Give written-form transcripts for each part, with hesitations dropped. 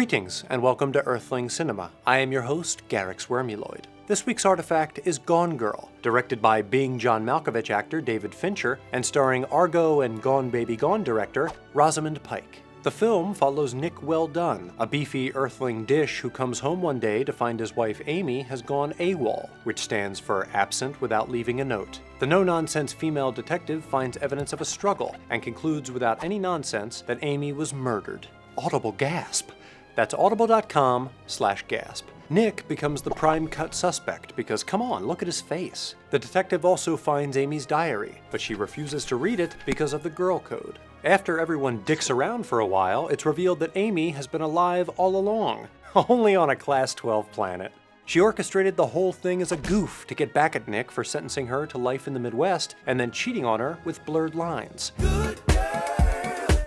Greetings, and welcome to Earthling Cinema. I am your host, Garyx Wormuloid. This week's artifact is Gone Girl, directed by Being John Malkovich actor David Fincher, and starring Argo and Gone Baby Gone director Rosamund Pike. The film follows Nick Well Done, a beefy Earthling dish who comes home one day to find his wife Amy has gone AWOL, which stands for absent without leaving a note. The no-nonsense female detective finds evidence of a struggle and concludes without any nonsense that Amy was murdered. Audible gasp. That's audible.com/gasp. Nick becomes the prime cut suspect because, come on, look at his face. The detective also finds Amy's diary, but she refuses to read it because of the girl code. After everyone dicks around for a while, it's revealed that Amy has been alive all along, only on a Class 12 planet. She orchestrated the whole thing as a goof to get back at Nick for sentencing her to life in the Midwest and then cheating on her with blurred lines.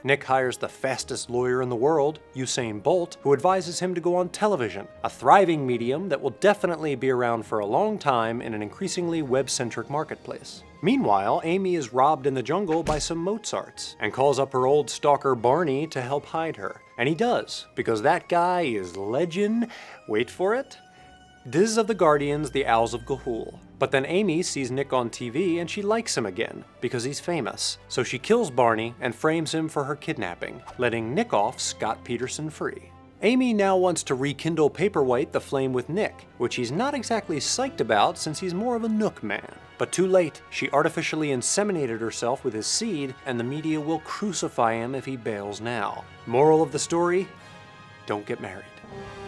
Nick hires the fastest lawyer in the world, Usain Bolt, who advises him to go on television, a thriving medium that will definitely be around for a long time in an increasingly web-centric marketplace. Meanwhile, Amy is robbed in the jungle by some Mozarts and calls up her old stalker Barney to help hide her. And he does, because that guy is legend, wait for it, Diz of the Guardians, the Owls of Ga'Hoole. But then Amy sees Nick on TV and she likes him again, because he's famous. So she kills Barney and frames him for her kidnapping, letting Nick off Scott-Peterson free. Amy now wants to rekindle Paperwhite the flame with Nick, which he's not exactly psyched about since he's more of a Nook man. But too late, she artificially inseminated herself with his seed, and the media will crucify him if he bails now. Moral of the story? Don't get married.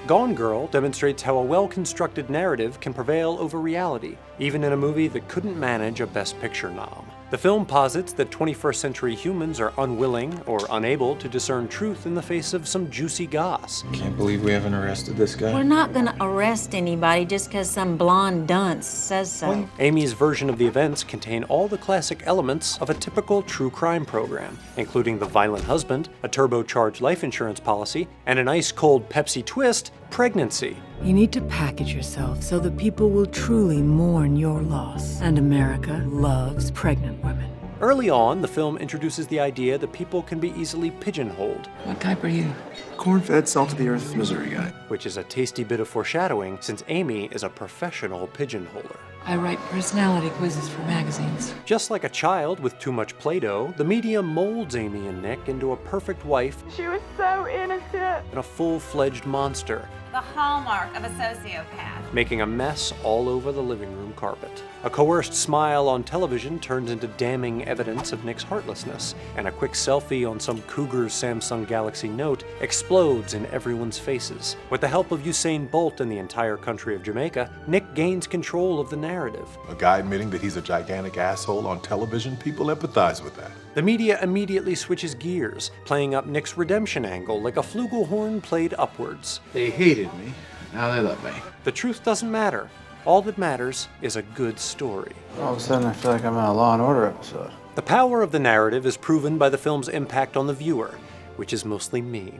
Gone Girl demonstrates how a well-constructed narrative can prevail over reality, even in a movie that couldn't manage a Best Picture nom. The film posits that 21st century humans are unwilling or unable to discern truth in the face of some juicy goss. Can't believe we haven't arrested this guy. We're not gonna arrest anybody just because some blonde dunce says so. Amy's version of the events contain all the classic elements of a typical true crime program, including the violent husband, a turbocharged life insurance policy, and an ice-cold Pepsi twist, pregnancy. You need to package yourself so that people will truly mourn your loss. And America loves pregnant women. Early on, the film introduces the idea that people can be easily pigeonholed. What type are you? Corn-fed, salt-of-the-earth Missouri guy. Which is a tasty bit of foreshadowing since Amy is a professional pigeonholer. I write personality quizzes for magazines. Just like a child with too much Play-Doh, the media molds Amy and Nick into a perfect wife. She was so innocent. And a full-fledged monster. The hallmark of a sociopath. Making a mess all over the living room carpet. A coerced smile on television turns into damning evidence of Nick's heartlessness, and a quick selfie on some cougar's Samsung Galaxy Note explodes in everyone's faces. With the help of Usain Bolt and the entire country of Jamaica, Nick gains control of the narrative. A guy admitting that he's a gigantic asshole on television, people empathize with that. The media immediately switches gears, playing up Nick's redemption angle like a flugelhorn played upwards. They hated me. Now they love me. The truth doesn't matter. All that matters is a good story. All of a sudden, I feel like I'm in a Law and Order episode. The power of the narrative is proven by the film's impact on the viewer, which is mostly me,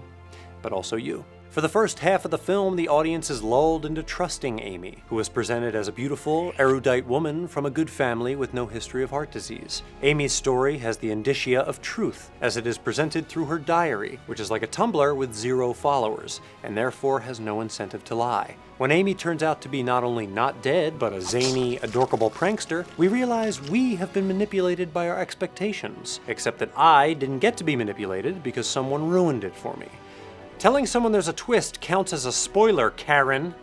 but also you. For the first half of the film, the audience is lulled into trusting Amy, who is presented as a beautiful, erudite woman from a good family with no history of heart disease. Amy's story has the indicia of truth, as it is presented through her diary, which is like a Tumblr with 0 followers, and therefore has no incentive to lie. When Amy turns out to be not only not dead, but a zany, adorkable prankster, we realize we have been manipulated by our expectations, except that I didn't get to be manipulated because someone ruined it for me. Telling someone there's a twist counts as a spoiler, Karen.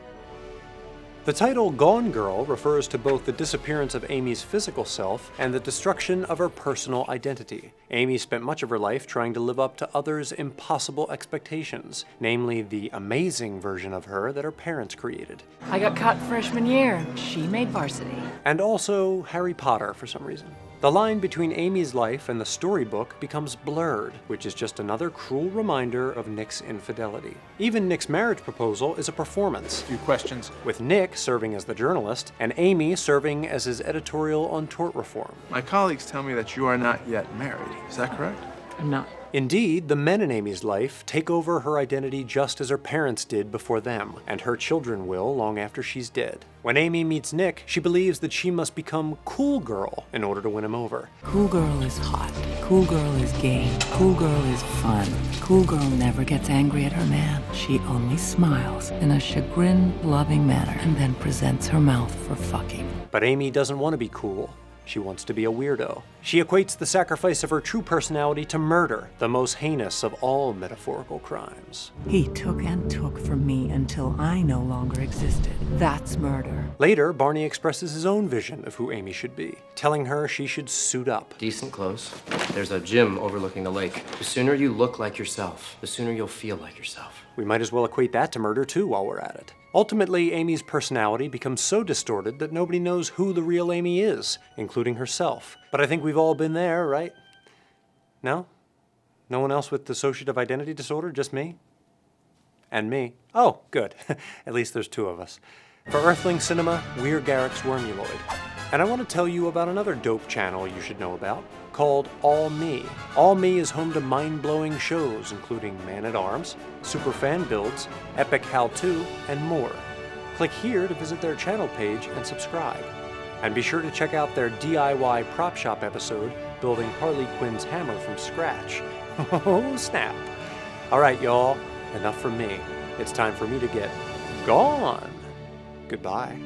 The title Gone Girl refers to both the disappearance of Amy's physical self and the destruction of her personal identity. Amy spent much of her life trying to live up to others' impossible expectations, namely the amazing version of her that her parents created. I got caught freshman year. She made varsity. And also Harry Potter for some reason. The line between Amy's life and the storybook becomes blurred, which is just another cruel reminder of Nick's infidelity. Even Nick's marriage proposal is a performance. A few questions. With Nick serving as the journalist, and Amy serving as his editorial on tort reform. My colleagues tell me that you are not yet married. Is that correct? I'm not. Indeed, the men in Amy's life take over her identity just as her parents did before them, and her children will long after she's dead. When Amy meets Nick, she believes that she must become Cool Girl in order to win him over. Cool girl is hot. Cool girl is game. Cool girl is fun. Cool girl never gets angry at her man. She only smiles in a chagrin-loving manner and then presents her mouth for fucking. But Amy doesn't want to be cool. She wants to be a weirdo. She equates the sacrifice of her true personality to murder, the most heinous of all metaphorical crimes. He took and took from me until I no longer existed. That's murder. Later, Barney expresses his own vision of who Amy should be, telling her she should suit up. Decent clothes. There's a gym overlooking the lake. The sooner you look like yourself, the sooner you'll feel like yourself. We might as well equate that to murder too while we're at it. Ultimately, Amy's personality becomes so distorted that nobody knows who the real Amy is, including herself. But I think we've all been there, right? No? No one else with dissociative identity disorder? Just me? And me. Oh, good. At least there's two of us. For Earthling Cinema, we're Garyx Wormuloid. And I want to tell you about another dope channel you should know about, called All Me. All Me is home to mind-blowing shows, including Man-at-Arms, super fan builds, epic how-to, and more. Click here to visit their channel page and subscribe. And be sure to check out their DIY prop shop episode, building Harley Quinn's hammer from scratch. Oh, snap. All right, y'all, enough from me. It's time for me to get gone. Goodbye.